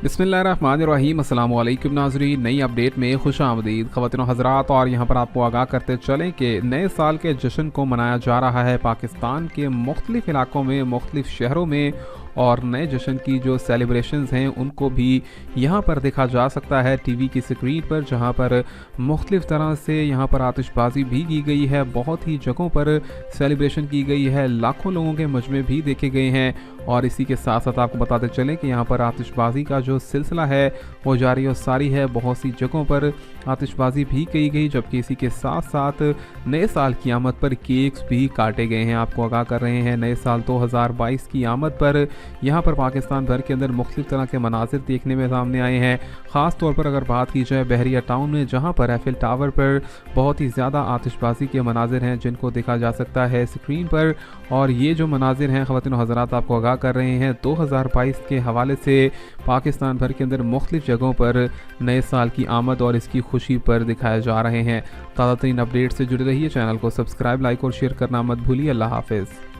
बिस्मिल्लाहिर्रहमानिर्रहीम। अस्सलाम वालेकुम नाज़रीन, नई अपडेट में खुश आमदीद ख़वातीन व हज़रात। और यहाँ पर आपको आगाह करते चलें कि नए साल के जश्न को मनाया जा रहा है पाकिस्तान के मुख्तलिफ़ इलाकों में, मुख्तलिफ़ शहरों में। और नए जश्न की जो सेलिब्रेशंस हैं उनको भी यहाँ पर देखा जा सकता है टीवी की स्क्रीन पर, जहाँ पर मुख्तलिफ़ तरह से यहाँ पर आतिशबाजी भी की गई है। बहुत ही जगहों पर सेलिब्रेशन की गई है, लाखों लोगों के मजमे भी देखे गए हैं। और इसी के साथ साथ आपको बताते चलें कि यहाँ पर आतिशबाजी का जो सिलसिला है वो जारी और सारी है। बहुत सी जगहों पर आतिशबाजी भी की गई, जबकि इसी के साथ साथ नए साल की आमद पर केक्स भी काटे गए हैं। आपको आगाह कर रहे हैं नए साल 2022 की आमद पर यहाँ पर पाकिस्तान भर के अंदर मुख्तलिफ तरह के मनाजिर देखने में सामने आए हैं। ख़ास तौर पर अगर बात की जाए बहरिया टाउन में, जहाँ पर एफिल टावर पर बहुत ही ज़्यादा आतिशबाजी के मनाजिर हैं जिनको देखा जा सकता है स्क्रीन पर। और ये जो मनाजिर हैं ख़वातीन व हज़रात आपको आगाह कर रहे हैं 2022 के हवाले से पाकिस्तान भर के अंदर मुख्तलिफ जगहों पर नए साल की आमद और इसकी खुशी पर दिखाए जा रहे हैं। ताज़ा तरीन अपडेट से जुड़े रहिए, चैनल को सब्सक्राइब, लाइक और शेयर करना मत भूलिए। अल्लाह हाफ़िज़।